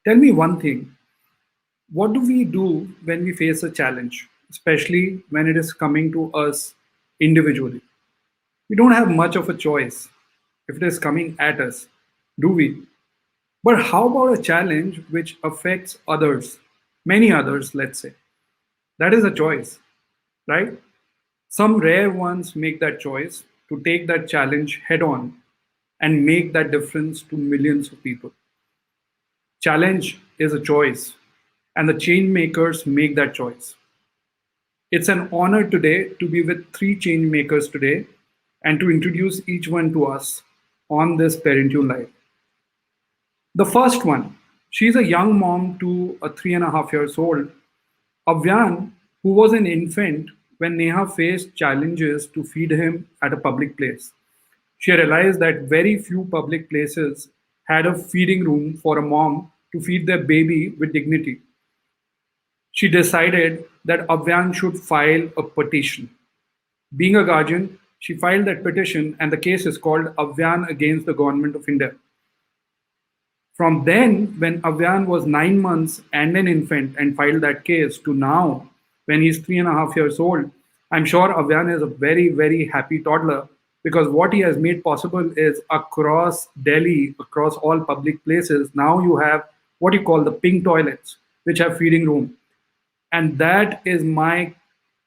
Tell me one thing. What do we do when we face a challenge, especially when it is coming to us individually? We don't have much of a choice if it is coming at us, do we? But how about a challenge which affects others, many others, let's say? That is a choice, right? Some rare ones make that choice to take that challenge head on and make that difference to millions of people. Challenge is a choice, and the change makers make that choice. It's an honor today to be with three change makers today and to introduce each one to us on this Parentune Live. The first one, she's a young mom to a 3.5 years old, Avyaan, who was an infant when Neha faced challenges to feed him at a public place. She realized that very few public places had a feeding room for a mom to feed their baby with dignity. She decided that Avyaan should file a petition. Being a guardian, she filed that petition, and the case is called Avyaan against the Government of India. From then, when Avyaan was 9 months and an infant and filed that case, to now, when he's 3.5 years old, I'm sure Avyaan is a very, very happy toddler because what he has made possible is across Delhi, across all public places, now you have what you call the pink toilets, which have feeding room. And that is my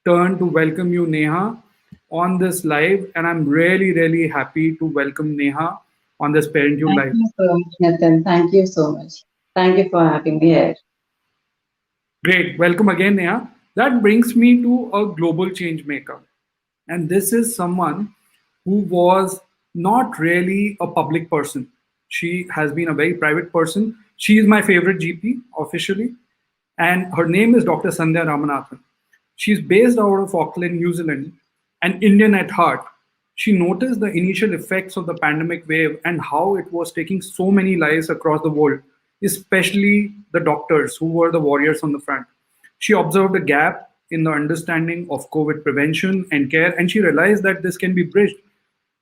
turn to welcome you, Neha, on this live. And I'm really, really happy to welcome Neha on this Parent You Thank Live. you so much, Nitin. Thank you so much. Thank you for having me here. Great. Welcome again, Neha. That brings me to a global change maker. And this is someone who was not really a public person. She has been a very private person. She is my favorite GP officially. And her name is Dr. Sandhya Ramanathan. She's based out of Auckland, New Zealand, and Indian at heart. She noticed the initial effects of the pandemic wave and how it was taking so many lives across the world, especially the doctors who were the warriors on the front. She observed a gap in the understanding of COVID prevention and care, and she realized that this can be bridged.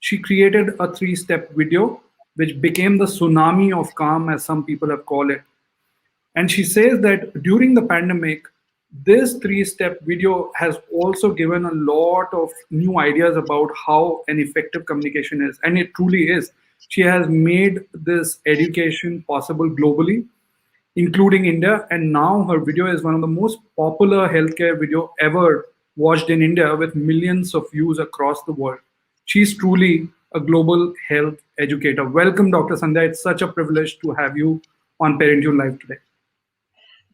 She created a three-step video, which became the tsunami of calm, as some people have called it. And she says that during the pandemic, this three-step video has also given a lot of new ideas about how an effective communication is. And it truly is. She has made this education possible globally, including India. And now her video is one of the most popular healthcare video ever watched in India with millions of views across the world. She's truly a global health educator. Welcome, Dr. Sandhya. It's such a privilege to have you on Parentune Live today.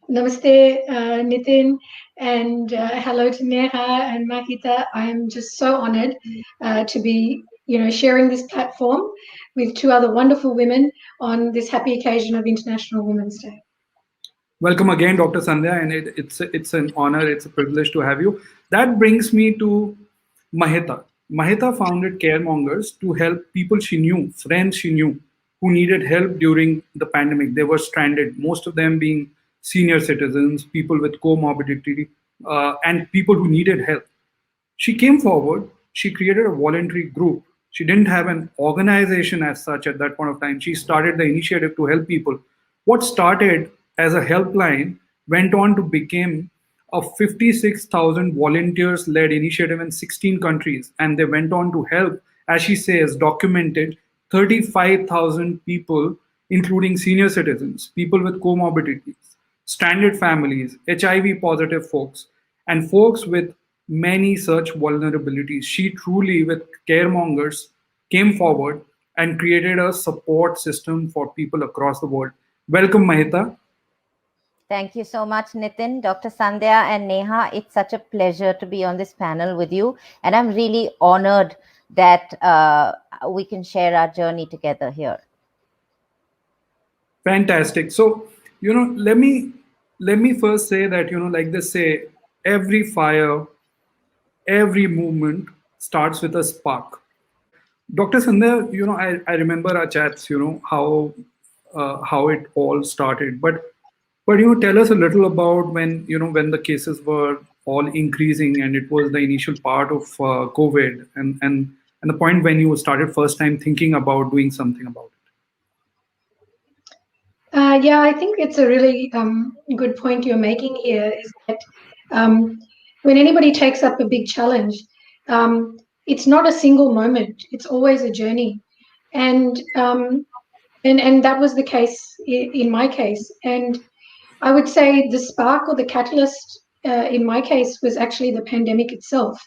Namaste, Nitin, and hello to Neha and Mahita. I am just so honored to be, sharing this platform with two other wonderful women on this happy occasion of International Women's Day. Welcome again, Dr. Sandhya, and it's an honor, it's a privilege to have you. That brings me to Mahita. Mahita founded Caremongers to help people she knew, friends she knew, who needed help during the pandemic. They were stranded, most of them being senior citizens, people with comorbidity, and people who needed help. She came forward, she created a voluntary group. She didn't have an organization as such at that point of time. She started the initiative to help people. What started as a helpline went on to become a 56,000 volunteers led initiative in 16 countries. And they went on to help, as she says, documented 35,000 people, including senior citizens, people with comorbidities, stranded families, HIV positive folks, and folks with many such vulnerabilities. She truly, with Caremongers, came forward and created a support system for people across the world. Welcome, Mahita. Thank you so much, Nitin, Dr. Sandhya, and Neha. It's such a pleasure to be on this panel with you. And I'm really honored that we can share our journey together here. Fantastic. So, let me first say that, like they say, every fire, every movement starts with a spark. Dr. Sandhya, I remember our chats, how it all started. But tell us a little about when the cases were all increasing and it was the initial part of COVID and the point when you started first time thinking about doing something about it. Yeah, I think it's a really good point you're making here is that when anybody takes up a big challenge, it's not a single moment. It's always a journey. And that was the case in my case. And I would say the spark or the catalyst in my case was actually the pandemic itself.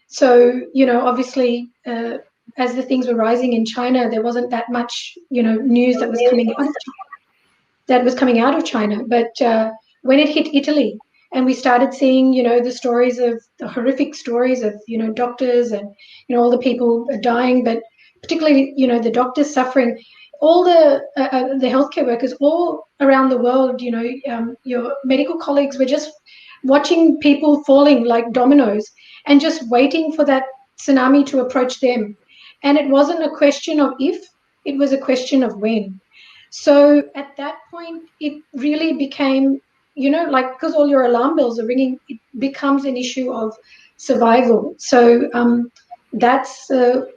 So, obviously, as the things were rising in China, there wasn't that much, news that was coming out of China. But when it hit Italy, and we started seeing, the horrific stories of, doctors and, all the people dying, but particularly, the doctors suffering, all the healthcare workers all around the world, your medical colleagues were just watching people falling like dominoes and just waiting for that tsunami to approach them. And it wasn't a question of if, it was a question of when. So at that point, it really became, because all your alarm bells are ringing, it becomes an issue of survival. So that's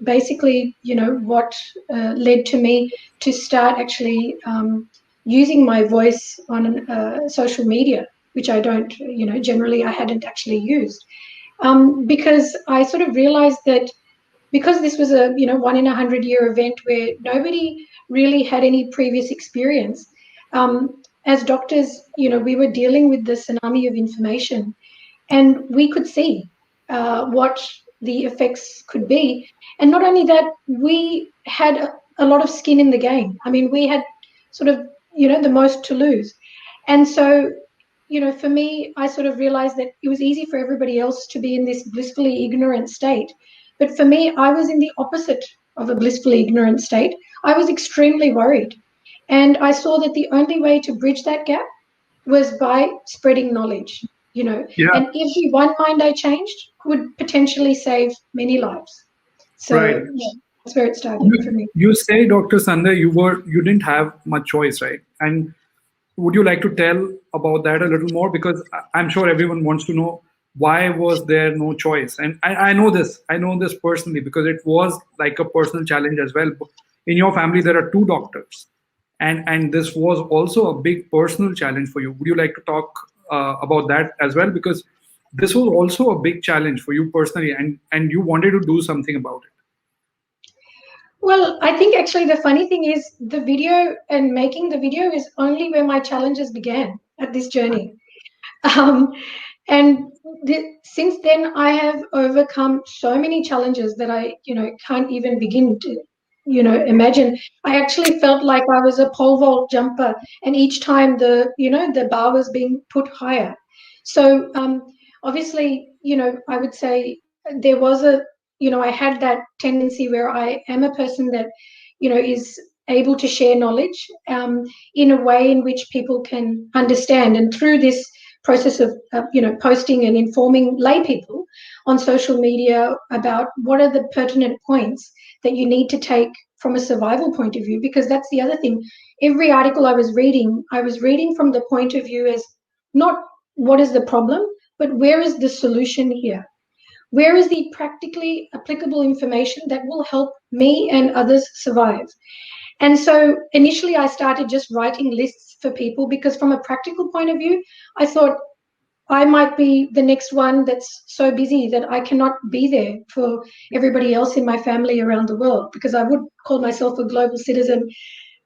basically, what led to me to start actually using my voice on social media, which I don't, generally I hadn't actually used. Because I sort of realized that because this was a 1 in 100-year event where nobody really had any previous experience, as doctors, we were dealing with the tsunami of information, and we could see what the effects could be. And not only that, we had a lot of skin in the game. I mean, we had sort of the most to lose. And so for me, I sort of realized that it was easy for everybody else to be in this blissfully ignorant state. But for me, I was in the opposite of a blissfully ignorant state. I was extremely worried. And I saw that the only way to bridge that gap was by spreading knowledge, Yeah. and every one mind I changed would potentially save many lives. So Right. yeah, that's where it started for me. You say, Dr. Sandhya, you didn't have much choice, right? And would you like to tell about that a little more? Because I'm sure everyone wants to know why was there no choice. And I know this personally because it was like a personal challenge as well. In your family, there are two doctors, and this was also a big personal challenge for you. Would you like to talk about that as well? Because this was also a big challenge for you personally, and you wanted to do something about it. Well, I think actually the funny thing is the video and making the video is only where my challenges began at this journey. Um, and since then, I have overcome so many challenges that I, can't even begin to, imagine. I actually felt like I was a pole vault jumper, and each time the bar was being put higher. So obviously, I would say there was I had that tendency where I am a person that, is able to share knowledge in a way in which people can understand. And through this process of posting and informing lay people on social media about what are the pertinent points that you need to take from a survival point of view, because that's the other thing. Every article I was reading from the point of view as not what is the problem, but where is the solution here? Where is the practically applicable information that will help me and others survive? And so initially I started just writing lists for people because from a practical point of view, I thought I might be the next one that's so busy that I cannot be there for everybody else in my family around the world, because I would call myself a global citizen,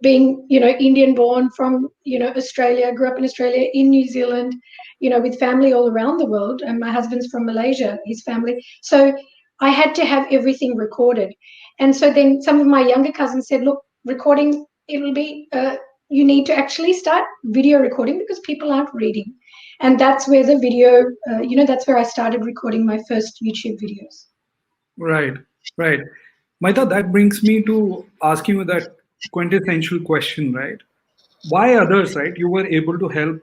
being, Indian born from, Australia, grew up in Australia, in New Zealand, with family all around the world. And my husband's from Malaysia, his family. So I had to have everything recorded. And so then some of my younger cousins said, look, recording, it will be, you need to actually start video recording because people aren't reading. And that's where the video, that's where I started recording my first YouTube videos. Right, right. Mahita, that brings me to asking you that quintessential question, right? Why others, right? You were able to help,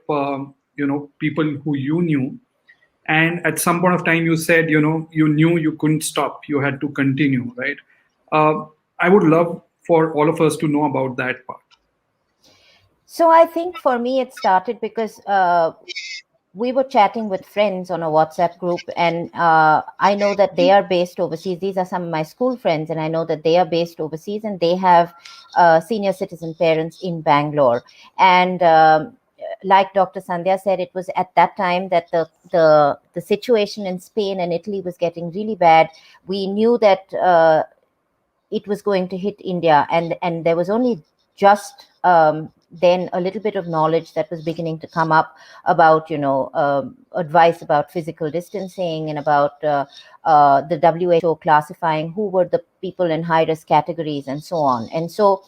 people who you knew. And at some point of time, you said, you knew you couldn't stop. You had to continue, right? I would love for all of us to know about that part. So I think for me, it started because we were chatting with friends on a WhatsApp group, and I know that they are based overseas. These are some of my school friends, and I know that they are based overseas, and they have senior citizen parents in Bangalore. And like Dr. Sandhya said, it was at that time that the situation in Spain and Italy was getting really bad. We knew that it was going to hit India, and there was only just then a little bit of knowledge that was beginning to come up about, advice about physical distancing and about the WHO classifying who were the people in high risk categories and so on. And so,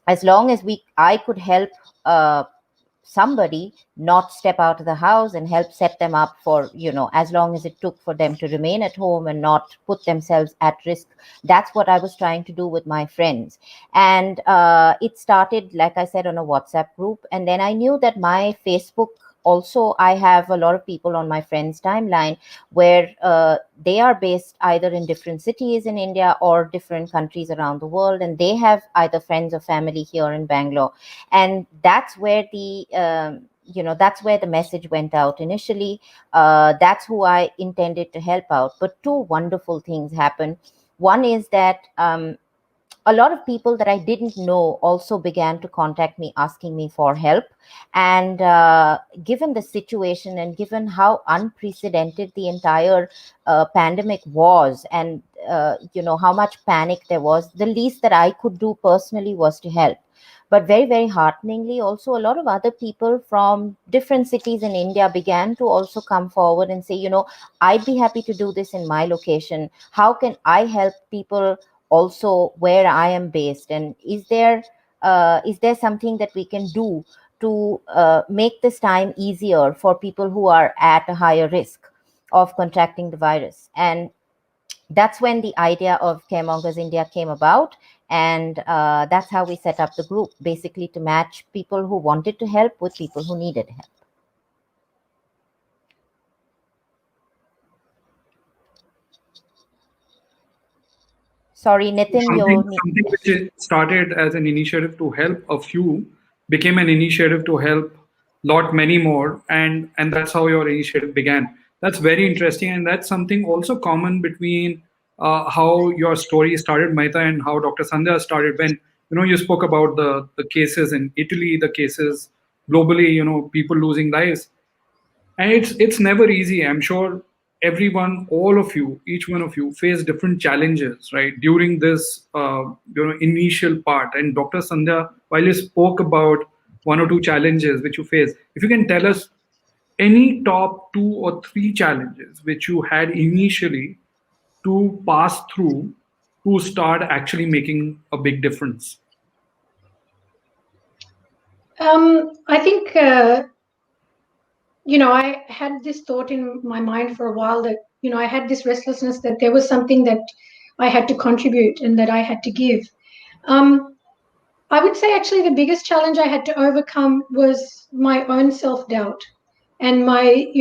as long as I could help somebody not step out of the house and help set them up for, as long as it took for them to remain at home and not put themselves at risk. That's what I was trying to do with my friends. And it started, like I said, on a WhatsApp group. And then I knew that my Facebook, also, I have a lot of people on my friends' timeline where they are based either in different cities in India or different countries around the world, and they have either friends or family here in Bangalore. And that's where that's where the message went out initially. That's who I intended to help out. But two wonderful things happened. One is that a lot of people that I didn't know also began to contact me asking me for help. And given the situation and given how unprecedented the entire pandemic was, and how much panic there was, the least that I could do personally was to help. But very, very hearteningly, also, a lot of other people from different cities in India began to also come forward and say, I'd be happy to do this in my location. How can I help people also where I am based? And is there something that we can do to make this time easier for people who are at a higher risk of contracting the virus? And that's when the idea of Caremongers India came about. And that's how we set up the group, basically to match people who wanted to help with people who needed help. Sorry, Nitin, something which started as an initiative to help a few became an initiative to help many more, and that's how your initiative began. That's very interesting, and that's something also common between how your story started, Mahita, and how Dr. Sandhya started. When you spoke about the cases in Italy, the cases globally, people losing lives. And it's never easy. I'm sure everyone, all of you, each one of you face different challenges, right, during this initial part. And Dr. Sandhya, while you spoke about one or two challenges which you face, if you can tell us any top 2 or 3 challenges which you had initially to pass through to start actually making a big difference. I think I had this thought in my mind for a while that, I had this restlessness that there was something that I had to contribute and that I had to give. I would say actually the biggest challenge I had to overcome was my own self-doubt and my,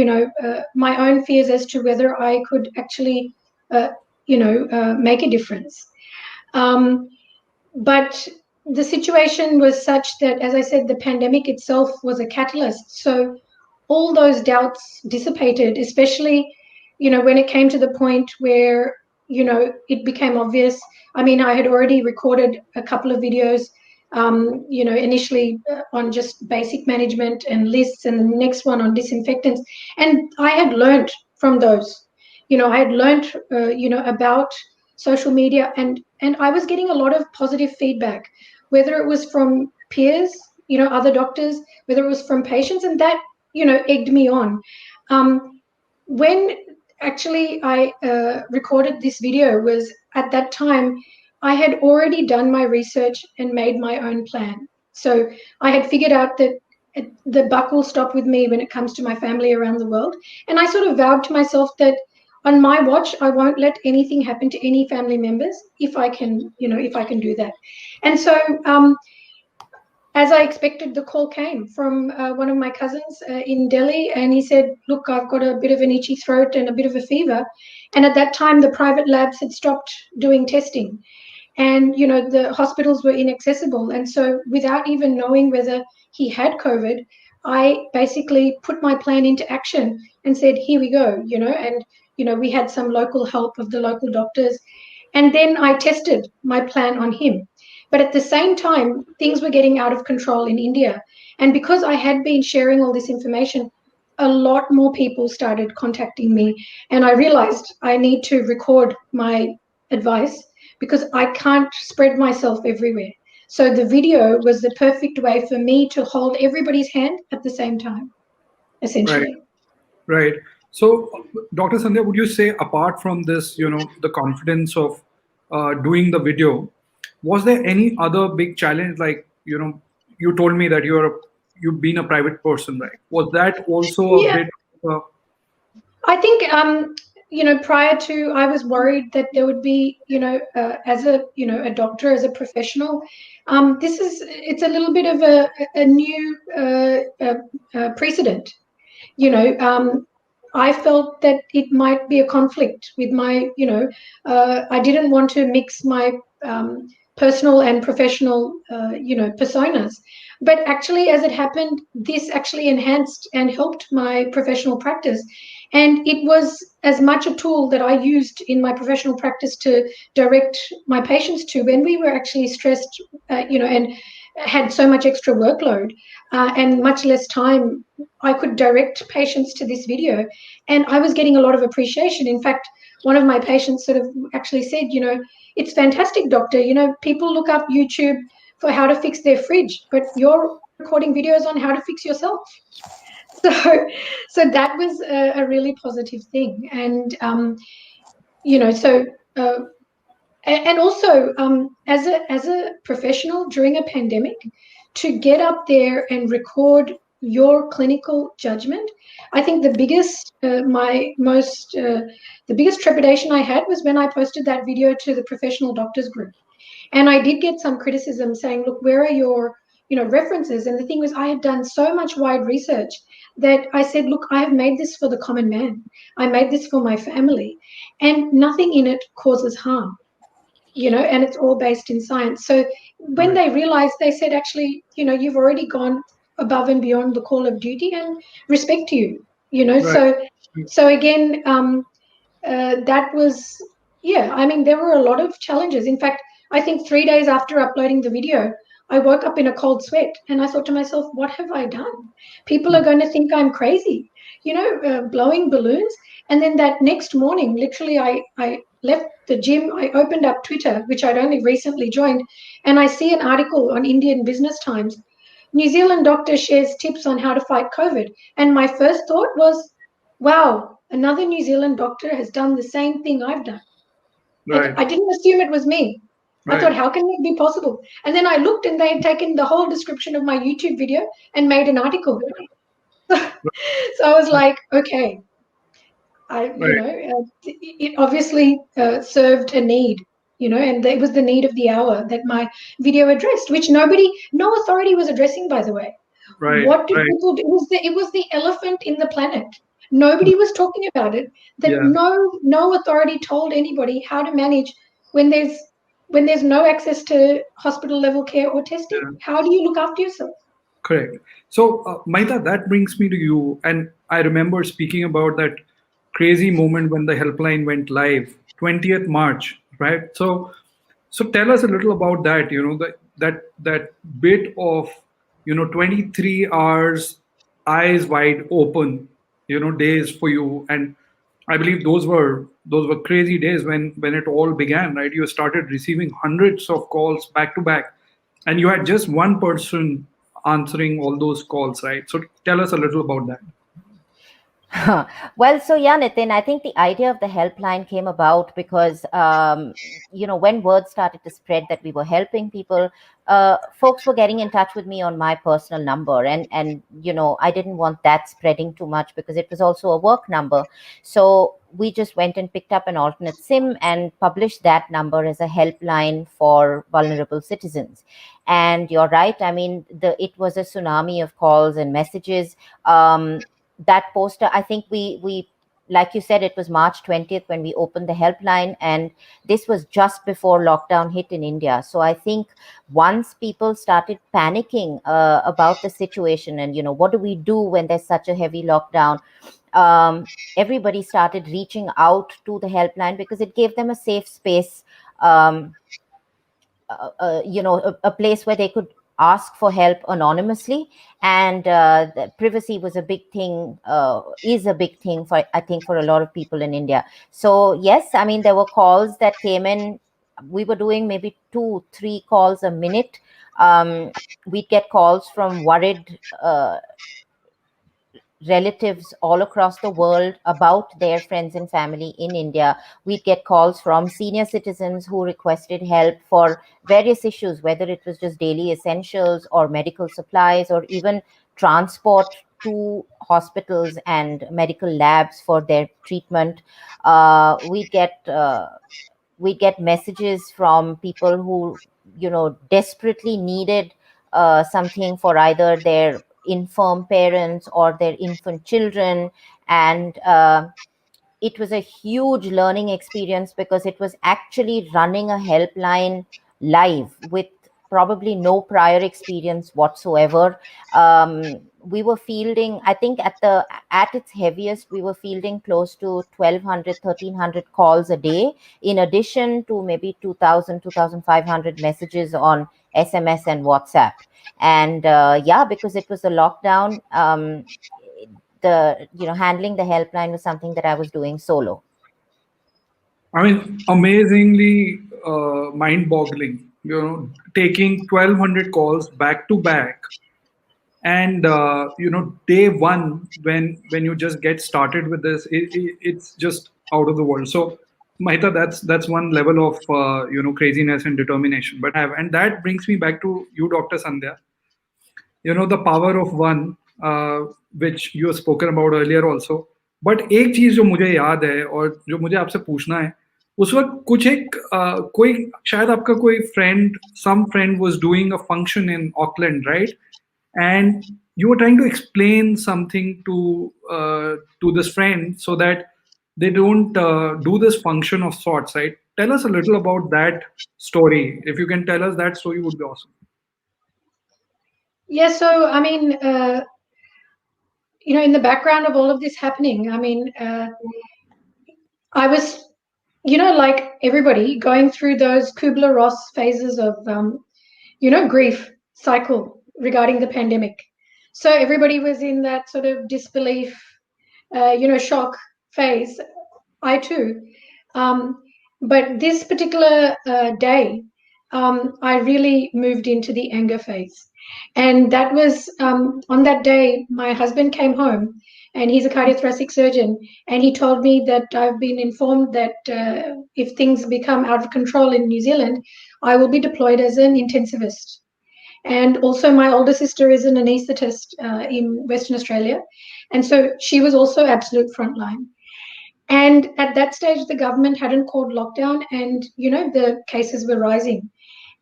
my own fears as to whether I could actually, make a difference. But the situation was such that, as I said, the pandemic itself was a catalyst. So all those doubts dissipated, especially, when it came to the point where, it became obvious. I mean, I had already recorded a couple of videos, initially on just basic management and lists, and the next one on disinfectants. And I had learned from those, I had learned, about social media, and I was getting a lot of positive feedback, whether it was from peers, other doctors, whether it was from patients, and that, egged me on. When actually I recorded this video was at that time, I had already done my research and made my own plan. So I had figured out that the buck will stop with me when it comes to my family around the world. And I sort of vowed to myself that on my watch, I won't let anything happen to any family members if I can, if I can do that. And so, as I expected, the call came from one of my cousins in Delhi, and he said, look, I've got a bit of an itchy throat and a bit of a fever. And at that time, the private labs had stopped doing testing, and, the hospitals were inaccessible. And so without even knowing whether he had COVID, I basically put my plan into action and said, here we go, and, we had some local help of the local doctors. And then I tested my plan on him. But at the same time, things were getting out of control in India. And because I had been sharing all this information, a lot more people started contacting me. And I realized I need to record my advice because I can't spread myself everywhere. So the video was the perfect way for me to hold everybody's hand at the same time, essentially. Right. So, Dr. Sandhya, would you say apart from this, the confidence of doing the video, was there any other big challenge? Like, you told me that you've been a private person, right? Was that also a Yeah. bit? Uh, I think, prior to, I was worried that there would be, as a doctor, as a professional, it's a little bit of a new precedent. I felt that it might be a conflict with my, I didn't want to mix my personal and professional, personas. But actually, as it happened, this actually enhanced and helped my professional practice. And it was as much a tool that I used in my professional practice to direct my patients to when we were actually stressed, and had so much extra workload and much less time. I could direct patients to this video, and I was getting a lot of appreciation. In fact, one of my patients sort of actually said, it's fantastic, doctor. People look up YouTube for how to fix their fridge, but you're recording videos on how to fix yourself. So that was a really positive thing. And, and also as a professional during a pandemic, to get up there and record your clinical judgment, I think the biggest the biggest trepidation I had was when I posted that video to the professional doctors group. And I did get some criticism saying, look, where are your references? And the thing was, I had done so much wide research that I said, look, I have made this for the common man. I made this for my family, and nothing in it causes harm, and it's all based in science. So when they realized, they said, actually, you've already gone above and beyond the call of duty, and respect to you, Right. so again, that was, I mean, there were a lot of challenges. In fact, I think 3 days after uploading the video, I woke up in a cold sweat and I thought to myself, what have I done? People are going to think I'm crazy, blowing balloons. And then that next morning, literally, I left the gym. I opened up Twitter, which I'd only recently joined, and I see an article on Indian Business Times. New Zealand doctor shares tips on how to fight COVID. And my first thought was, wow, another New Zealand doctor has done the same thing I've done. Right. I didn't assume it was me. I thought, how can it be possible? And then I looked, and they had taken the whole description of my YouTube video and made an article. So I was like, okay, it obviously served a need, and it was the need of the hour that my video addressed, which no authority was addressing, by the way. Right. What did people do? It was the elephant in the planet. Nobody was talking about it. That no authority told anybody how to manage when there's no access to hospital level care or testing. Yeah. How do you look after yourself? Correct. So, Mahita, that brings me to you. And I remember speaking about that crazy moment when the helpline went live, 20th March, right? So tell us a little about that. That bit of 23 hours, eyes wide open, days for you. And I believe those were crazy days when it all began, right? You started receiving hundreds of calls back to back, and you had just one person answering all those calls, right? So tell us a little about that. Well, so yeah, Nitin, I think the idea of the helpline came about because, when word started to spread that we were helping people, folks were getting in touch with me on my personal number. And I didn't want that spreading too much because it was also a work number. So we just went and picked up an alternate SIM and published that number as a helpline for vulnerable citizens. And you're right. I mean, it was a tsunami of calls and messages. That poster, I think we like you said, it was March 20th when we opened the helpline, and this was just before lockdown hit in India. So I think once people started panicking about the situation and, what do we do when there's such a heavy lockdown, everybody started reaching out to the helpline because it gave them a safe space, a place where they could ask for help anonymously. And the privacy was a big thing, is a big thing for, I think, for a lot of people in India. So yes, I mean, there were calls that came in. We were doing maybe 2-3 calls a minute. We'd get calls from worried relatives all across the world about their friends and family in India. We'd get calls from senior citizens who requested help for various issues, whether it was just daily essentials or medical supplies or even transport to hospitals and medical labs for their treatment. We'd get messages from people who, desperately needed something for either their infirm parents or their infant children. And it was a huge learning experience because it was actually running a helpline live with probably no prior experience whatsoever. We were fielding, I think at its heaviest, we were fielding close to 1,200, 1,300 calls a day, in addition to maybe 2,000, 2,500 messages on SMS and WhatsApp. And because it was a lockdown, handling the helpline was something that I was doing solo. I mean, amazingly mind-boggling. Taking 1,200 calls back to back, and day one when you just get started with this, it's just out of the world. So, Mahita, that's one level of craziness and determination. But and that brings me back to you, Dr. Sandhya. The power of one, which you have spoken about earlier also. But एक चीज जो मुझे याद है और जो मुझे आपसे पूछना है, उस वक्त कुछ एक कोई शायद आपका कोई friend, some friend was doing a function in Auckland, right? And you were trying to explain something to this friend so that they don't do this function of sorts, right? Tell us a little about that story. If you can tell us that story, would be awesome. Yeah, so I mean, in the background of all of this happening, I mean, I was, like everybody, going through those Kubler-Ross phases of, grief cycle regarding the pandemic. So everybody was in that sort of disbelief, shock phase. I too. But this particular day, I really moved into the anger phase. And that was on that day, my husband came home, and he's a cardiothoracic surgeon, and he told me that I've been informed that if things become out of control in New Zealand, I will be deployed as an intensivist. And also my older sister is an anaesthetist in Western Australia. And so she was also absolute frontline. And at that stage, the government hadn't called lockdown, and, the cases were rising.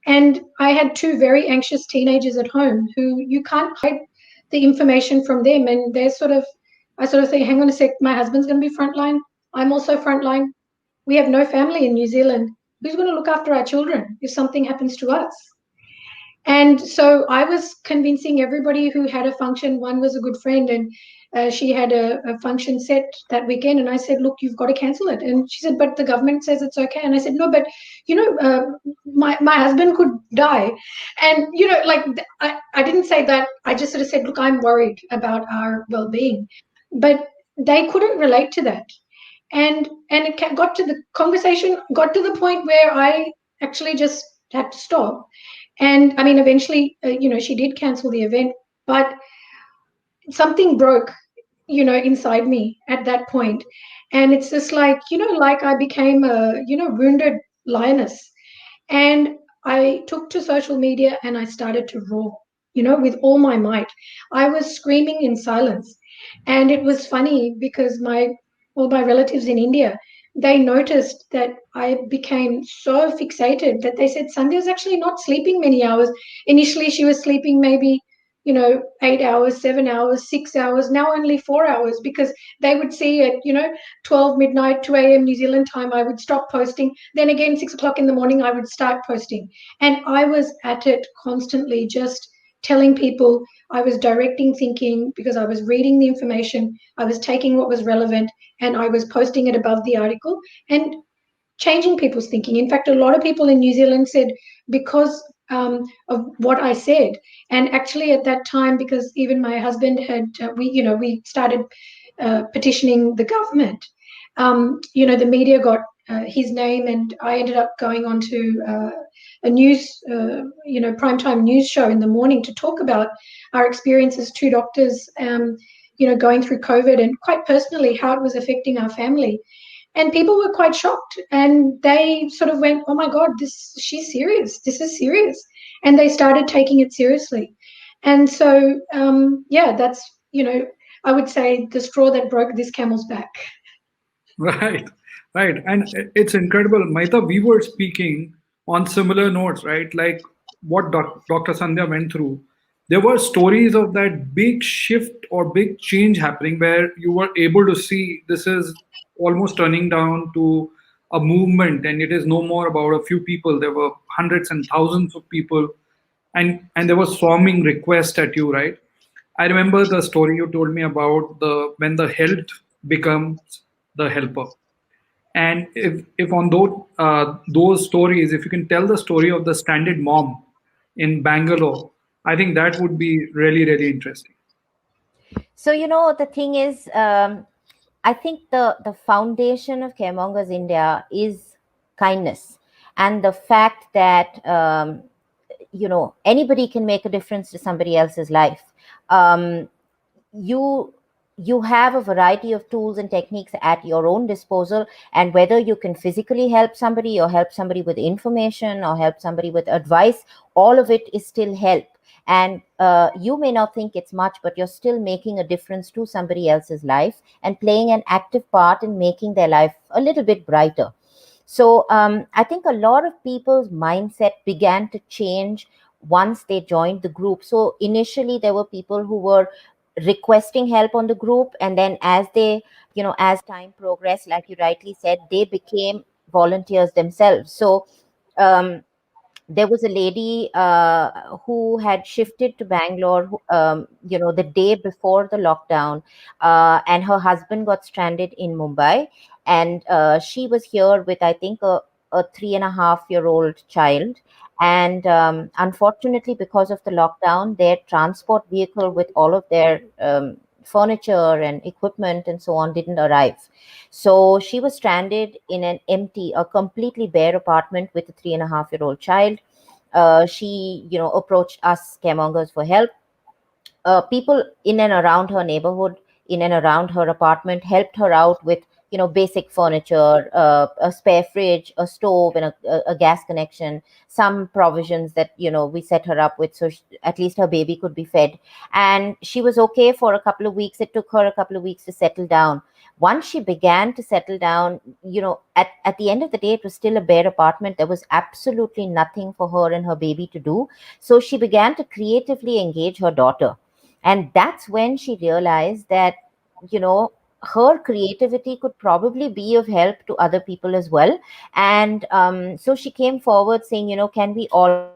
And I had two very anxious teenagers at home who you can't hide the information from them. And I sort of say, hang on a sec, my husband's going to be frontline. I'm also frontline. We have no family in New Zealand. Who's going to look after our children if something happens to us? And so I was convincing everybody who had a function. One was a good friend, and she had a function set that weekend. And I said, look, you've got to cancel it. And she said, but the government says it's okay. And I said, no, but, my husband could die. And, I didn't say that. I just sort of said, look, I'm worried about our well-being. But they couldn't relate to that. And the conversation got to the point where I actually just had to stop. And I mean, eventually, she did cancel the event, but something broke, inside me at that point. And it's just like, like I became a, wounded lioness. And I took to social media and I started to roar, with all my might. I was screaming in silence. And it was funny because all my relatives in India, they noticed that I became so fixated that they said, Sandhya's actually not sleeping many hours. Initially, she was sleeping maybe, 8 hours, 7 hours, 6 hours, now only 4 hours, because they would see at 12 midnight, 2 a.m. New Zealand time, I would stop posting. Then again, 6 o'clock in the morning, I would start posting. And I was at it constantly, just telling people. I was directing thinking because I was reading the information, I was taking what was relevant, and I was posting it above the article and changing people's thinking. In fact, a lot of people in New Zealand said, because of what I said, and actually at that time, because even my husband had, we started petitioning the government. The media got his name, and I ended up going on to a news, primetime news show in the morning to talk about our experience as two doctors, going through COVID, and quite personally how it was affecting our family. And people were quite shocked, and they sort of went, "Oh my God, she's serious. This is serious," and they started taking it seriously. And so, that's I would say the straw that broke this camel's back. Right, right. And it's incredible. Mahita, we were speaking on similar notes, right? Like what Dr. Sandhya went through. There were stories of that big shift or big change happening where you were able to see this is almost turning down to a movement, and it is no more about a few people. There were hundreds and thousands of people, and there was swarming requests at you, right? I remember the story you told me about the when the helped becomes the helper. And if on those stories, if you can tell the story of the stranded mom in Bangalore, I think that would be really, really interesting. So, the thing is, I think the foundation of Caremongers India is kindness, and the fact that anybody can make a difference to somebody else's life. Um, you you have a variety of tools and techniques at your own disposal, and whether you can physically help somebody or help somebody with information or help somebody with advice, all of it is still help. And you may not think it's much, but you're still making a difference to somebody else's life and playing an active part in making their life a little bit brighter. So I think a lot of people's mindset began to change once they joined the group. So initially there were people who were requesting help on the group, and then as time progressed, like you rightly said, they became volunteers themselves. So there was a lady who had shifted to Bangalore, the day before the lockdown, and her husband got stranded in Mumbai, and she was here with, I think, a 3.5-year-old child. And unfortunately, because of the lockdown, their transport vehicle with all of their furniture and equipment and so on didn't arrive. So she was stranded in a completely bare apartment with a 3.5-year-old child. She, approached us Caremongers for help. People in and around her neighborhood, in and around her apartment, helped her out with basic furniture, a spare fridge, a stove, and a gas connection, some provisions that we set her up with, so at least her baby could be fed. And she was okay for a couple of weeks. It took her a couple of weeks to settle down. Once she began to settle down, at the end of the day, it was still a bare apartment. There was absolutely nothing for her and her baby to do. So she began to creatively engage her daughter. And that's when she realized that, her creativity could probably be of help to other people as well. And so she came forward saying, can we all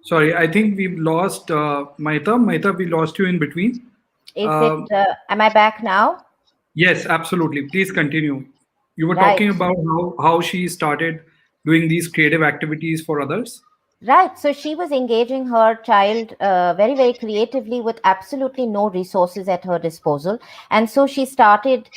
Sorry, I think we've lost Mahita. Mahita, we lost you in between. am I back now? Yes, absolutely. Please continue. You were Right. talking about how she started doing these creative activities for others. Right. So she was engaging her child very, very creatively with absolutely no resources at her disposal. And so she started,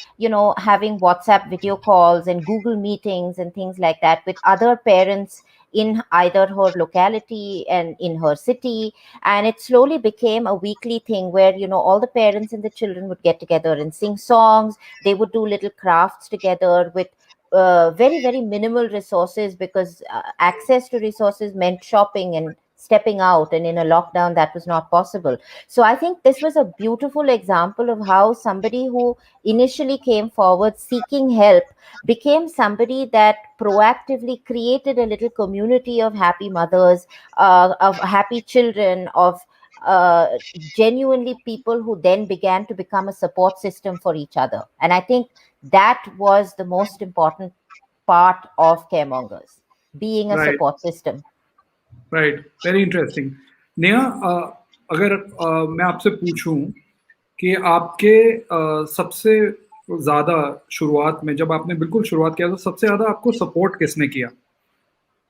having WhatsApp video calls and Google meetings and things like that with other parents in either her locality and in her city. And it slowly became a weekly thing where, all the parents and the children would get together and sing songs. They would do little crafts together with very, very minimal resources, because access to resources meant shopping and stepping out, and in a lockdown that was not possible. So I think this was a beautiful example of how somebody who initially came forward seeking help became somebody that proactively created a little community of happy mothers, of happy children, of genuinely people who then began to become a support system for each other. And I think that was the most important part of Caremongers, being a Right, support system. right. Very interesting. Neha, अगर मैं आपसे पूछूं कि आपके सबसे ज्यादा शुरुआत में, जब आपने बिल्कुल शुरुआत किया, तो सबसे ज्यादा आपको सपोर्ट किसने किया?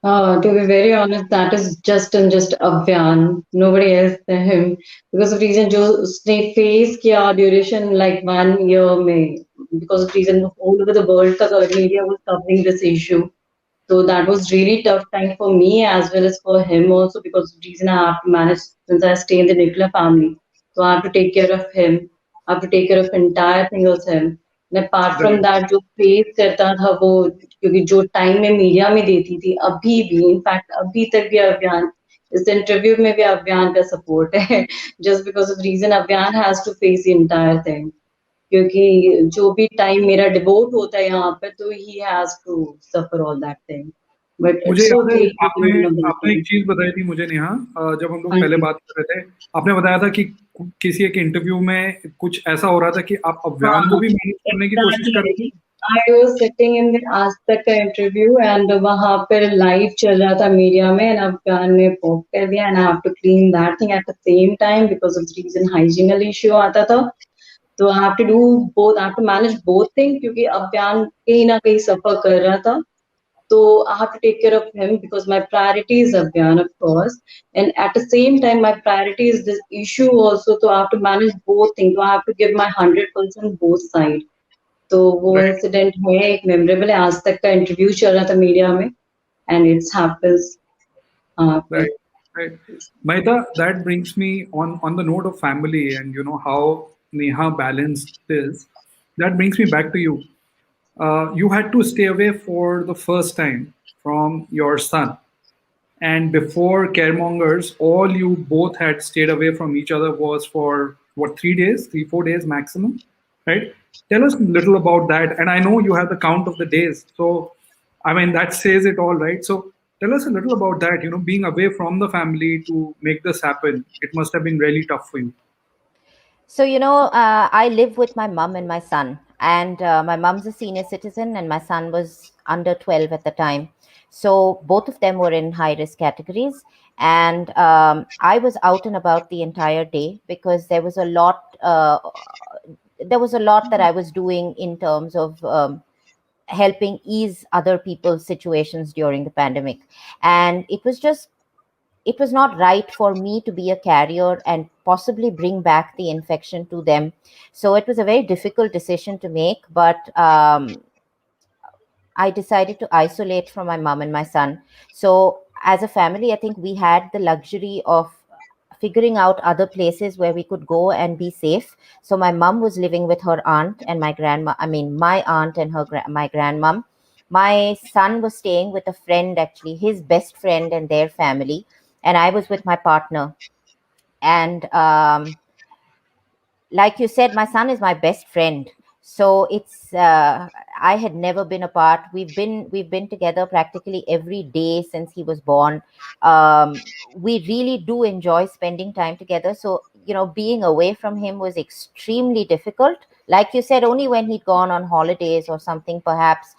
To be very honest, that is just and just Avyaan. Nobody else than him. Because of reason जो उसने face किया duration like 1 year में, because of reason all over the world का media was covering this issue. So that was really tough time for me as well as for him also, because the reason I have to manage, since I stay in the nuclear family. So I have to take care of him. I have to take care of entire thing of him. And apart from Right. that, जो face करता था वो, क्योंकि जो time में media में देती थी, अभी भी इनफैक्ट अभी तक भी अभियान, इस इंटरव्यू में भी अभियान का सपोर्ट है, just because of reason Abhiyan has to face the entire thing, क्योंकि जो भी टाइम मेरा डिवोट होता है यहाँ पे, तो he has to suffer all that thing, but मुझे इट्स याद है, ओके। आपने आपने एक चीज बताई थी मुझे, नेहा, जब हम लोग हाँ पहले जी, बात कर रहे थे। आपने बताया था कि किसी एक इंटरव्यू में कुछ ऐसा हो रहा था कि आप अभियान को हाँ भी मैनेज करने की कोशिश कर रही एग्जैक्टली। थी। I was sitting in the आज तक का इंटरव्यू एंड वहां पर लाइव चल रहा था मीडिया में, एंड अफगान ने पोक कर दिया, and I have to clean that thing at the same time because of reason hygienal issue आता था। तो I have to do both, I have to manage both thing, क्योंकि अभियान कहीं ना कहीं सफर कर रहा था। So I have to take care of him because my priority is Avyaan, of course. And at the same time, my priority is this issue also. So I have to manage both things. So I have to give my 100% both side. तो वो right, incident है एक memorable है, आज तक का interview चल रहा था मीडिया में, एंड इट्स हैपेंस। हाँ पे right, right. Mahita, that brings me on the note of family, and how Neha balanced this. That brings me back to you. You had to stay away for the first time from your son. And before Caremongers, all you both had stayed away from each other was for what, 3 days, 3, 4 days maximum, right? Tell us a little about that. And I know you have the count of the days. So, I mean, that says it all, right? So, tell us a little about that, being away from the family to make this happen. It must have been really tough for you. So, I live with my mom and my son, and my mom's a senior citizen, and my son was under 12 at the time. So, both of them were in high risk categories. And I was out and about the entire day because there was a lot. There was a lot that I was doing in terms of helping ease other people's situations during the pandemic. And it was not right for me to be a carrier and possibly bring back the infection to them. So it was a very difficult decision to make, but I decided to isolate from my mom and my son. So as a family, I think we had the luxury of figuring out other places where we could go and be safe. So my mom was living with her aunt and my grandma, I mean, my aunt and my grandmom. My son was staying with a friend, actually, his best friend and their family. And I was with my partner. And like you said, my son is my best friend. So it's I had never been apart. We've been together practically every day since he was born. We really do enjoy spending time together. So being away from him was extremely difficult. Like you said, only when he'd gone on holidays or something, perhaps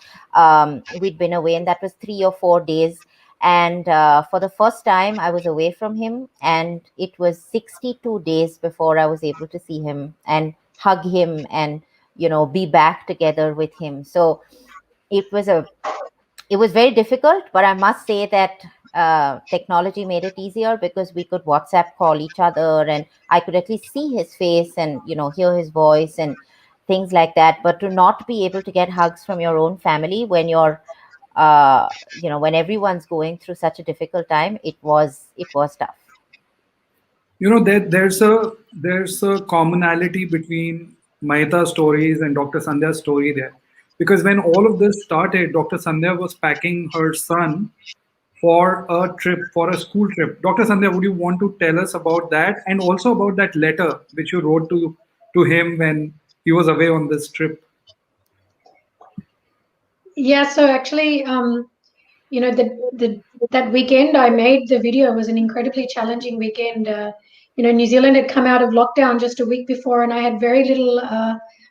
we'd been away, and that was 3 or 4 days. And for the first time, I was away from him, and it was 62 days before I was able to see him and hug him and be back together with him. So it was very difficult, but I must say that technology made it easier because we could WhatsApp call each other, and I could at least see his face and, hear his voice and things like that. But to not be able to get hugs from your own family when when everyone's going through such a difficult time, it was tough. There's a commonality between Mahita's stories and Dr. Sandhya's story there, because when all of this started, Dr. Sandhya was packing her son for a trip, for a school trip. Dr. Sandhya, would you want to tell us about that, and also about that letter which you wrote to him when he was away on this trip? Yeah, so actually, that weekend I made the video was an incredibly challenging weekend. New Zealand had come out of lockdown just a week before, and I had very little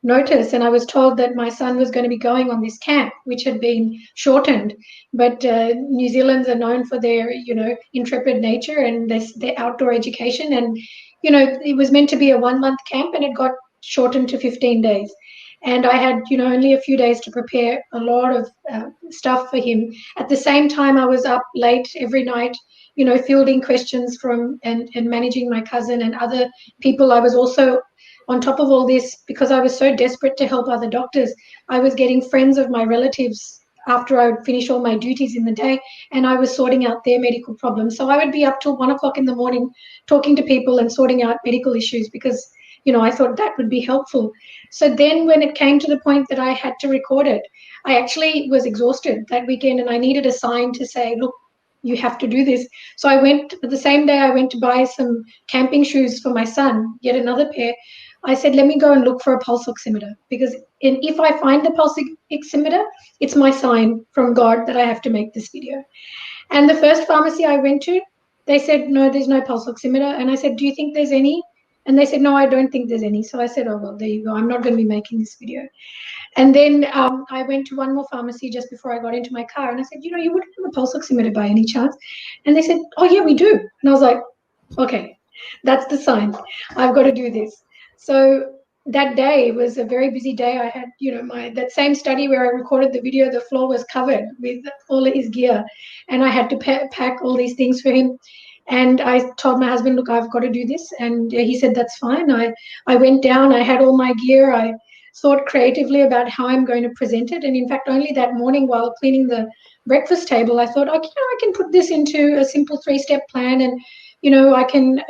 notice. And I was told that my son was going to be going on this camp, which had been shortened. But New Zealanders are known for their, intrepid nature and their outdoor education. And, it was meant to be a 1-month camp, and it got shortened to 15 days. And I had, only a few days to prepare a lot of stuff for him. At the same time, I was up late every night, fielding questions from and managing my cousin and other people. I was also on top of all this, because I was so desperate to help other doctors. I was getting friends of my relatives after I would finish all my duties in the day, and I was sorting out their medical problems. So I would be up till 1 o'clock in the morning talking to people and sorting out medical issues, because I thought that would be helpful. So then when it came to the point that I had to record it, I actually was exhausted that weekend, and I needed a sign to say, look, you have to do this. So the same day I went to buy some camping shoes for my son, yet another pair. I said, let me go and look for a pulse oximeter, because if I find the pulse oximeter, it's my sign from God that I have to make this video. And the first pharmacy I went to, they said, no, there's no pulse oximeter. And I said, do you think there's any? And they said, no, I don't think there's any. So I said, oh, well, there you go. I'm not going to be making this video. And then I went to one more pharmacy just before I got into my car. And I said, you wouldn't have a pulse oximeter by any chance? And they said, oh, yeah, we do. And I was like, okay, that's the sign. I've got to do this. So that day was a very busy day. I had, that same study where I recorded the video, the floor was covered with all of his gear. And I had to pack all these things for him. And I told my husband, look, I've got to do this. And he said, that's fine. I went down, I had all my gear. I thought creatively about how I'm going to present it. And in fact, only that morning while cleaning the breakfast table, I thought, okay, I can put this into a simple 3-step plan. And, I can,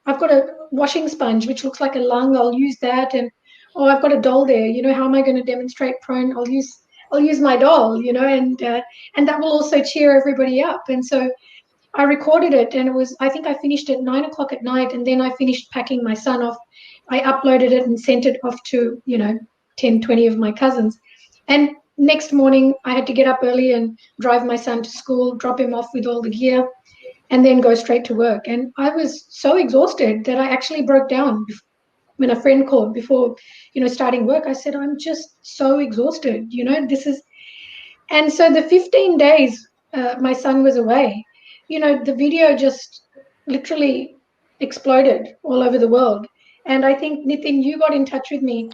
I've got a washing sponge, which looks like a lung. I'll use that. And, oh, I've got a doll there. How am I going to demonstrate prone? I'll use my doll, and that will also cheer everybody up. And so I recorded it, and I think I finished at 9 o'clock at night, and then I finished packing my son off. I uploaded it and sent it off to, 10, 20 of my cousins. And next morning I had to get up early and drive my son to school, drop him off with all the gear, and then go straight to work. And I was so exhausted that I actually broke down when a friend called before, starting work. I said, I'm just so exhausted, and so the 15 days my son was away, the video just literally exploded all over the world. And I think, Nitin, you got in touch with me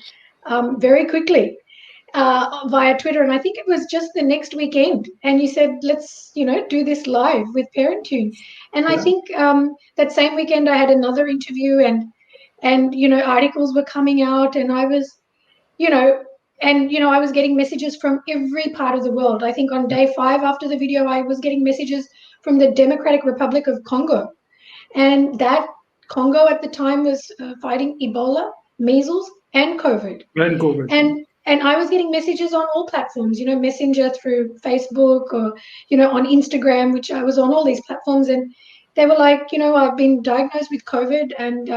very quickly via Twitter. And I think it was just the next weekend. And you said, let's, do this live with ParentTune. And I think that same weekend I had another interview, and articles were coming out, and I was, I was getting messages from every part of the world. I think on day 5 after the video, I was getting messages from the Democratic Republic of Congo. And that Congo at the time was fighting Ebola, measles, and COVID. And I was getting messages on all platforms, Messenger through Facebook, or, on Instagram, which I was on all these platforms. And they were like, I've been diagnosed with COVID, and,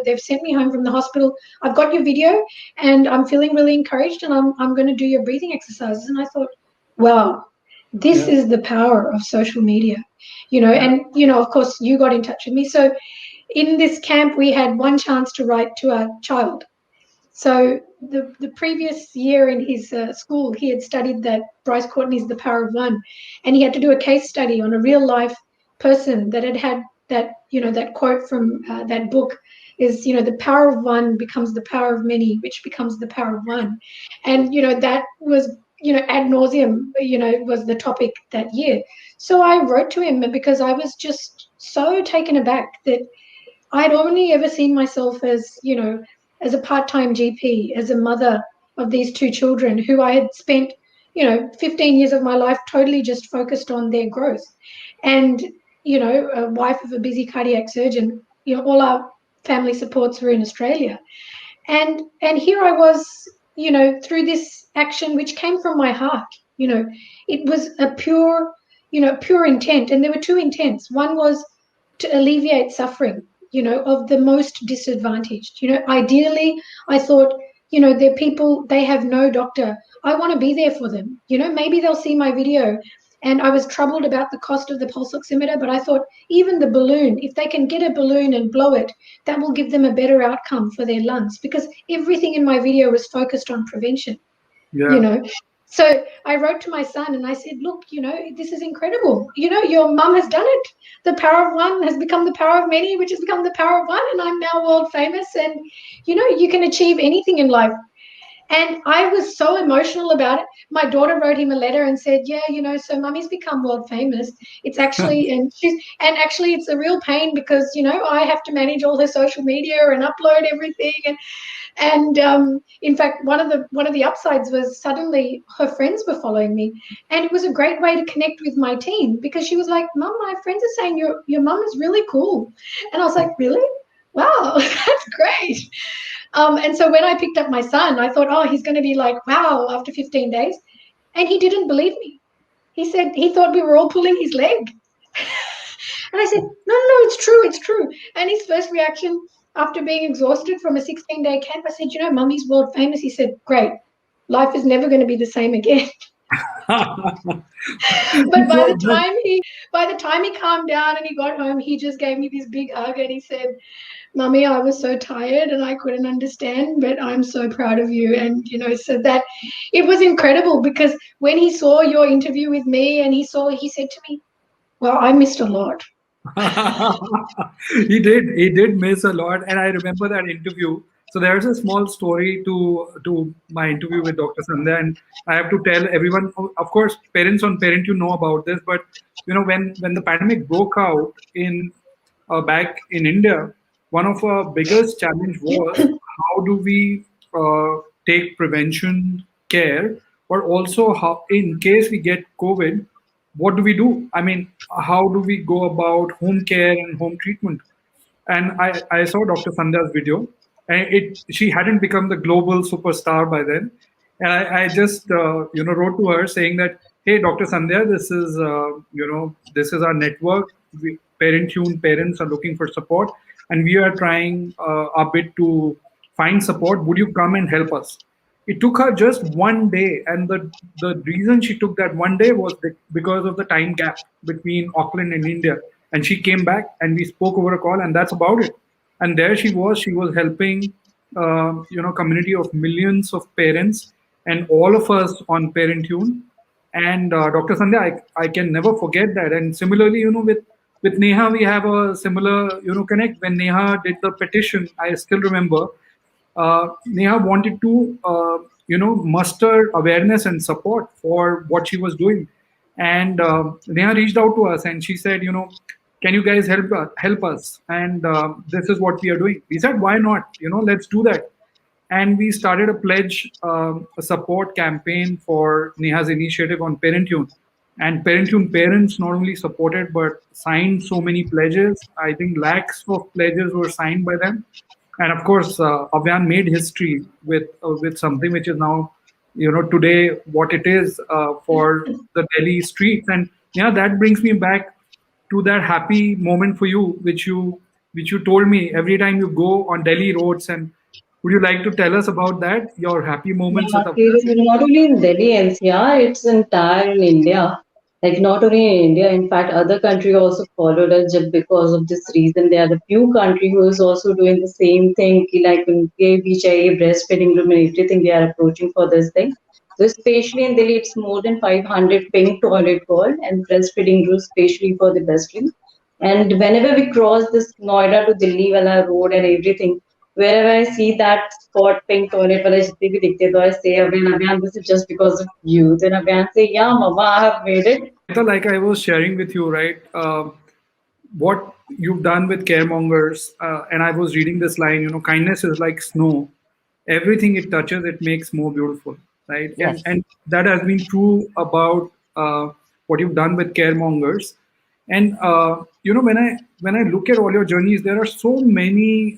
they've sent me home from the hospital. I've got your video, and I'm feeling really encouraged, and I'm going to do your breathing exercises. And I thought, wow, this is the power of social media, and, of course, you got in touch with me. So in this camp, we had one chance to write to our child. So the previous year in his school, he had studied that Bryce Courtenay's The Power of One, and he had to do a case study on a real life person that had that, that quote from that book is, the power of one becomes the power of many, which becomes the power of one. And, that was ad nauseum, was the topic that year. So I wrote to him because I was just so taken aback that I'd only ever seen myself as, as a part-time GP, as a mother of these two children who I had spent, 15 years of my life totally just focused on their growth. And, a wife of a busy cardiac surgeon, all our family supports were in Australia. And here I was, through this action which came from my heart. It was a pure intent. And there were two intents. One was to alleviate suffering, of the most disadvantaged. Ideally, I thought, they're people, they have no doctor. I want to be there for them. Maybe they'll see my video. And I was troubled about the cost of the pulse oximeter, but I thought even the balloon, if they can get a balloon and blow it, that will give them a better outcome for their lungs, because everything in my video was focused on prevention. Yeah. So I wrote to my son and I said, look, this is incredible. Your mum has done it. The power of one has become the power of many, which has become the power of one. And I'm now world famous. And, you can achieve anything in life. And I was so emotional about it. My daughter wrote him a letter and said, yeah, so mummy's become world famous. It's actually, and actually it's a real pain because, I have to manage all her social media and upload everything. And in fact, one of the upsides was suddenly her friends were following me, and it was a great way to connect with my team because she was like, "Mum, my friends are saying your mum is really cool," and I was like, "Really? Wow, that's great." And so when I picked up my son, I thought, "Oh, he's going to be like, wow," after 15 days, and he didn't believe me. He said he thought we were all pulling his leg. And I said, no, it's true. And his first reaction after being exhausted from a 16-day camp, I said, mummy's world famous. He said, great, life is never going to be the same again. But by the time he calmed down and he got home, he just gave me this big hug and he said, Mummy, I was so tired and I couldn't understand, but I'm so proud of you. And, so that it was incredible because when he saw your interview with me and he said to me, well, I missed a lot. He did miss a lot, and I remember that interview. So there's a small story to my interview with Dr. Sandhya, and I have to tell everyone. Of course, parents on Parent, know about this, but when the pandemic broke out in back in India, one of our biggest challenge was how do we take prevention care, but also how in case we get COVID, what do we do? I mean, how do we go about home care and home treatment? And I saw Dr. Sandhya's video, and she hadn't become the global superstar by then. And I just wrote to her saying that, hey, Dr. Sandhya, this is our network. Parent-tuned parents are looking for support, and we are trying our bit to find support. Would you come and help us? It took her just one day, and the reason she took that one day was because of the time gap between Auckland and India. And she came back, and we spoke over a call, and that's about it. And there she was helping, community of millions of parents, and all of us on Parentune. And Dr. Sandhya, I can never forget that. And similarly, with Neha, we have a similar, connect. When Neha did the petition, I still remember. Neha wanted to, muster awareness and support for what she was doing. And Neha reached out to us and she said, can you guys help us? And this is what we are doing. We said, why not? Let's do that. And we started a pledge, a support campaign for Neha's initiative on Parentune. And Parentune parents not only supported, but signed so many pledges. I think lakhs of pledges were signed by them. And of course, Avyaan made history with something which is now, today what it is for the Delhi streets. And that brings me back to that happy moment for you, which you told me every time you go on Delhi roads. And would you like to tell us about that? Your happy moments with Avyaan? Not only in Delhi NCR, it's entire in India. Like not only in India, in fact, other country also followed us just because of this reason. There are the few country who is also doing the same thing, like in KBHI, breastfeeding room and everything they are approaching for this thing. So especially in Delhi, it's more than 500 pink toilet called and breastfeeding room, especially for the breastfeeding. And whenever we cross this Noida to Delhi Wala road and everything, wherever I see that spot pink toilet wala jitne bhi dikhte, तो I say, Avyaan, this is just because of you. Then Avyaan say, yeah, mama, I have made it. Mahita, like I was sharing with you, right? What you've done with Caremongers, and I was reading this line, kindness is like snow. Everything it touches, it makes more beautiful, right? And Yes. and that has been true about what you've done with Caremongers. And when I look at all your journeys, there are so many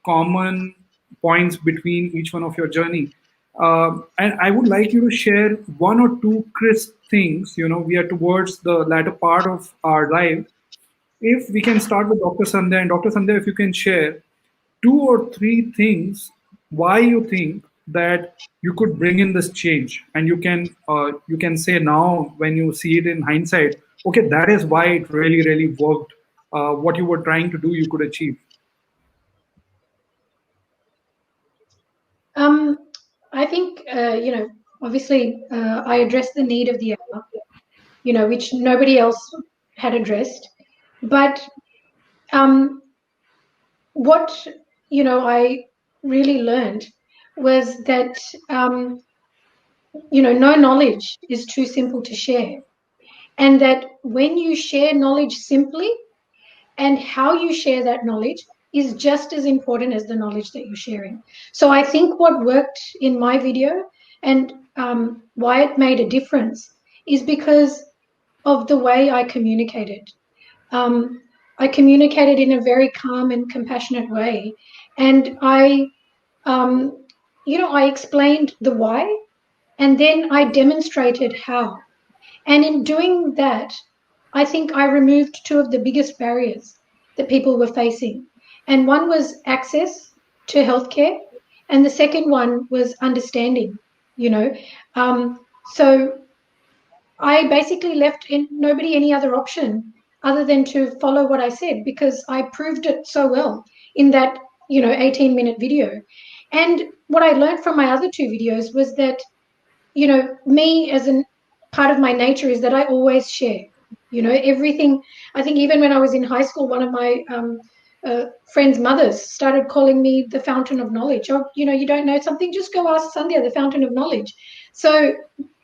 common points between each one of your journey. And I would like you to share one or two crisp things. We are towards the latter part of our life. If we can start with Dr. Sandhya, and Dr. Sandhya, if you can share two or three things why you think that you could bring in this change, and you can say now when you see it in hindsight, okay, that is why it really worked. What you were trying to do, you could achieve. I think, obviously, I addressed the need of the hour, which nobody else had addressed. But what, I really learned was that, no knowledge is too simple to share. And that when you share knowledge simply, and how you share that knowledge is just as important as the knowledge that you're sharing. So I think what worked in my video and why it made a difference is because of the way I communicated. I communicated in a very calm and compassionate way, and I explained the why, and then I demonstrated how. And in doing that, I think I removed two of the biggest barriers that people were facing. And one was access to healthcare, and the second one was understanding, you know. So I basically left nobody any other option other than to follow what I said, because I proved it so well in that, 18-minute video. And what I learned from my other two videos was that, me as a part of my nature is that I always share, everything. I think even when I was in high school, one of my friends' mothers started calling me the fountain of knowledge. Oh, you don't know something, just go ask Sandhya, the fountain of knowledge. So,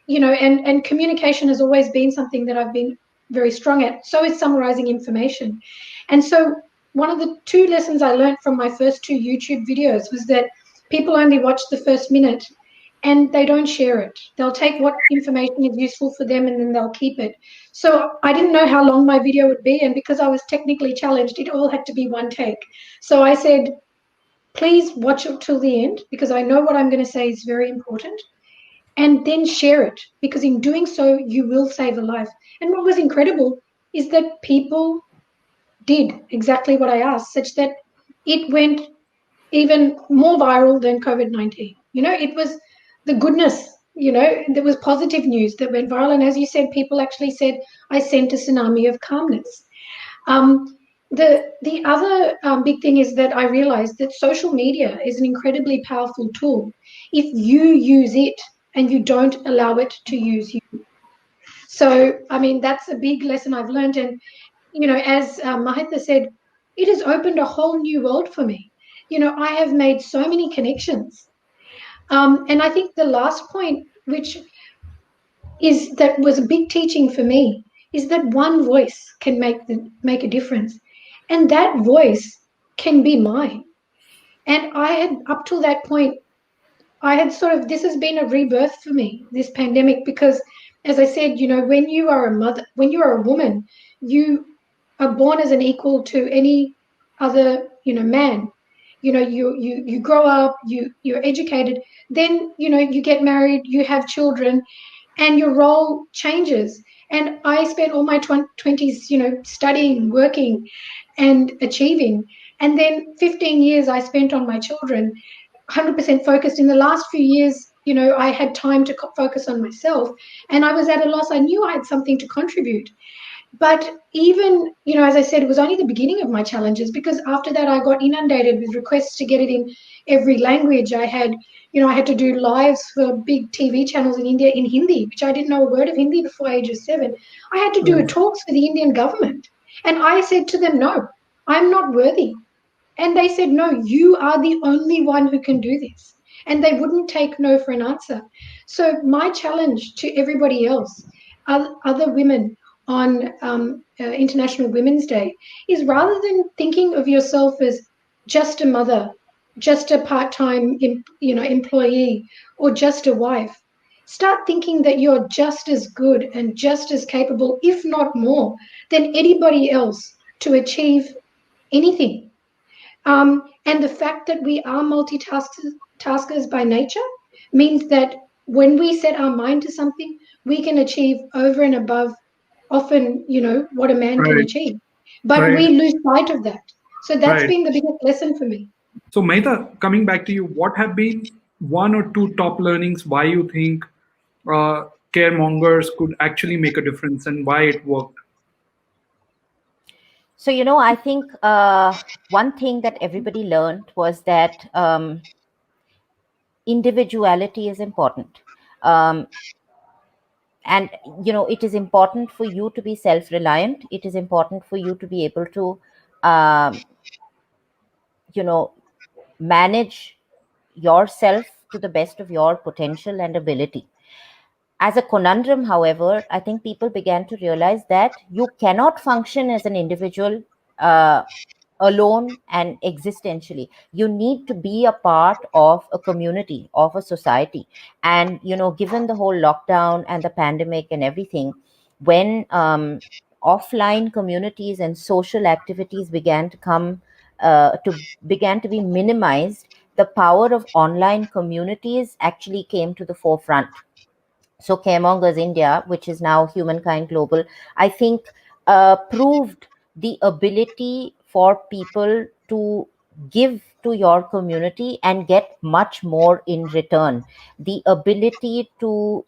and communication has always been something that I've been very strong at. So is summarizing information. And so one of the two lessons I learned from my first two YouTube videos was that people only watch the first minute and they don't share it. They'll take what information is useful for them and then they'll keep it. So I didn't know how long my video would be, and because I was technically challenged, it all had to be one take. So I said, please watch it till the end, because I know what I'm going to say is very important, and then share it, because in doing so, you will save a life. And what was incredible is that people did exactly what I asked, such that it went even more viral than COVID-19. It was the goodness, there was positive news that went viral. And as you said, people actually said, I sent a tsunami of calmness. The other big thing is that I realized that social media is an incredibly powerful tool if you use it and you don't allow it to use you. So, I mean, that's a big lesson I've learned. And, as Mahita said, it has opened a whole new world for me. I have made so many connections. And I think the last point, which that was a big teaching for me, is that one voice can make a difference. And that voice can be mine. And I had, up till that point, I had this has been a rebirth for me, this pandemic, because as I said, when you are a mother, when you are a woman, you are born as an equal to any other, man. You grow up, you're educated, then, you get married, you have children, and your role changes. And I spent all my 20s, studying, working, and achieving. And then 15 years I spent on my children, 100% focused. In the last few years, I had time to focus on myself, and I was at a loss. I knew I had something to contribute. But even, as I said, it was only the beginning of my challenges, because after that I got inundated with requests to get it in every language. I had to do lives for big TV channels in India in Hindi, which I didn't know a word of Hindi before age of 7. I had to do talks for the Indian government. And I said to them, no, I'm not worthy. And they said, no, you are the only one who can do this. And they wouldn't take no for an answer. So my challenge to everybody else, other women on International Women's Day, is rather than thinking of yourself as just a mother, just a part-time employee, or just a wife, start thinking that you're just as good and just as capable, if not more, than anybody else to achieve anything. And the fact that we are multitaskers by nature means that when we set our mind to something, we can achieve over and above often, what a man can Right. achieve. But Right. we lose sight of that. So that's Right. been the biggest lesson for me. So, Mahita, coming back to you, what have been one or two top learnings why you think caremongers could actually make a difference and why it worked? So, I think one thing that everybody learned was that individuality is important. And, it is important for you to be self-reliant. It is important for you to be able to, manage yourself to the best of your potential and ability. As a conundrum, however, I think people began to realize that you cannot function as an individual alone and existentially. You need to be a part of a community, of a society. And, given the whole lockdown and the pandemic and everything, when offline communities and social activities began to be minimized, the power of online communities actually came to the forefront. So Caremongers India, which is now HumanKind Global, I think proved the ability for people to give to your community and get much more in return. The ability to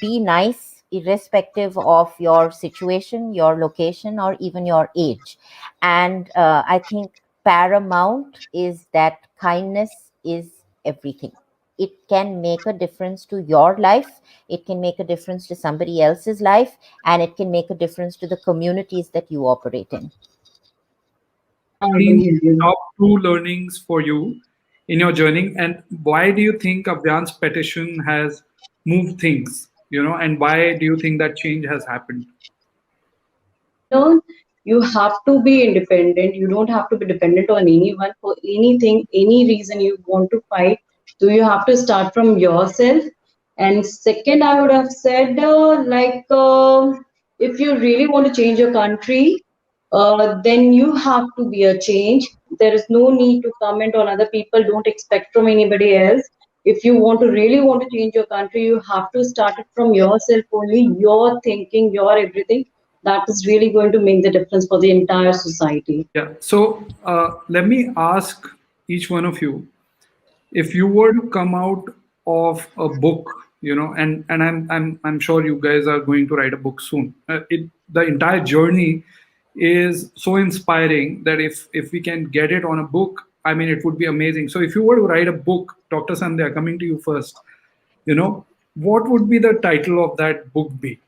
be nice irrespective of your situation, your location, or even your age. And I think paramount is that kindness is everything. It can make a difference to your life, it can make a difference to somebody else's life, and it can make a difference to the communities that you operate in. What have been top two learnings for you in your journey, and why do you think Avyaan's petition has moved things? And why do you think that change has happened? No, you have to be independent. You don't have to be dependent on anyone for anything, any reason you want to fight. So you have to start from yourself. And second, I would have said, if you really want to change your country, then you have to be a change. There is no need to comment on other people. Don't expect from anybody else. If you really want to change your country, you have to start it from yourself only, your thinking, your everything. That is really going to make the difference for the entire society. Yeah. So let me ask each one of you, if you were to come out of a book, and I'm sure you guys are going to write a book soon. The entire journey is so inspiring that if we can get it on a book, I mean, it would be amazing. So if you were to write a book, Dr. Sandhya, coming to you first, what would be the title of that book be?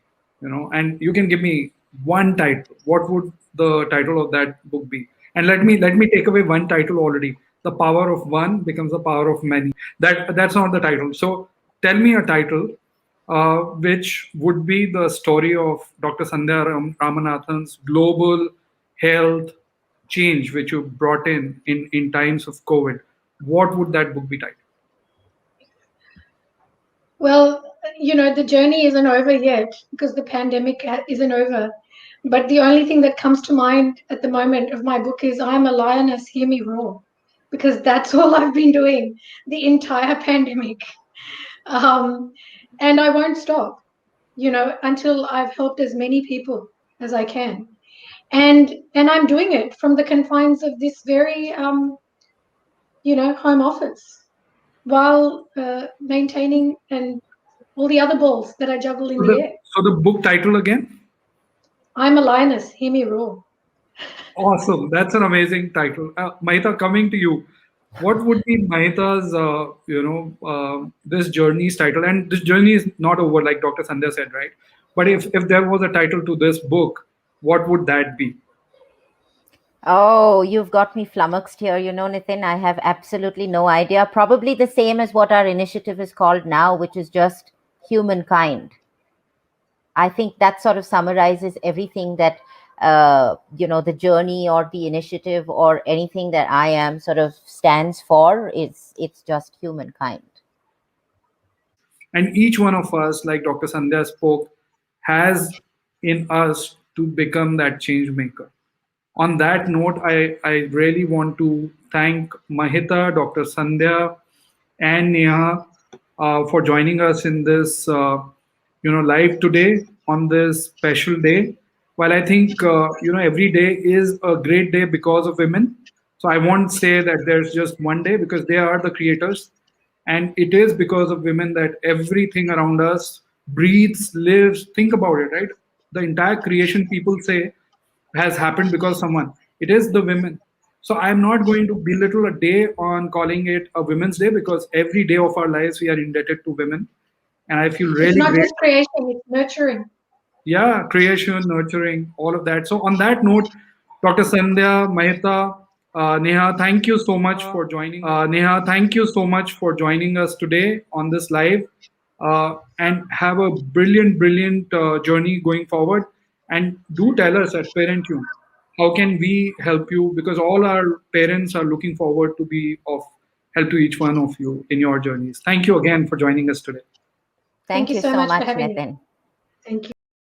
And you can give me one title. What would the title of that book be? And let me take away one title already. The power of one becomes the power of many. That's not the title. So tell me a title which would be the story of Dr. Sandhya Ramanathan's global health change, which you brought in times of COVID. What would that book be titled? Well, the journey isn't over yet because the pandemic isn't over. But the only thing that comes to mind at the moment of my book is I'm a lioness, hear me roar, because that's all I've been doing the entire pandemic. And I won't stop, until I've helped as many people as I can. And I'm doing it from the confines of this very, home office while maintaining and all the other balls that I juggle in the air. So the book title again? I'm a lioness, hear me roar. Awesome. That's an amazing title. Mahita, coming to you, what would be Mahita's, this journey's title? And this journey is not over, like Dr. Sandhya said, right? But if there was a title to this book, what would that be? Oh, you've got me flummoxed here. Nitin, I have absolutely no idea. Probably the same as what our initiative is called now, which is just humankind. I think that sort of summarizes everything that, the journey or the initiative or anything that I am sort of stands for. It's just humankind. And each one of us, like Dr. Sandhya spoke, has in us to become that change maker. On that note, I really want to thank Mahita, Dr. Sandhya, and Neha for joining us in this, live today on this special day. While I think, every day is a great day because of women. So I won't say that there's just one day because they are the creators. And it is because of women that everything around us breathes, lives. Think about it, right? The entire creation, people say, has happened because someone. It is the women. So I'm not going to belittle a day on calling it a Women's Day because every day of our lives we are indebted to women. And I feel It's really not great. just creation, it's nurturing. Yeah, creation, nurturing, all of that. So on that note, Dr. Sandhya, Mahita, Neha, thank you so much for joining. Neha, thank you so much for joining us today on this live, and have a brilliant, brilliant journey going forward. And do tell us at ParentTune, how can we help you? Because all our parents are looking forward to be of help to each one of you in your journeys. Thank you again for joining us today. Thank Thank you you so so much for much, having me. Nitin. Thank you.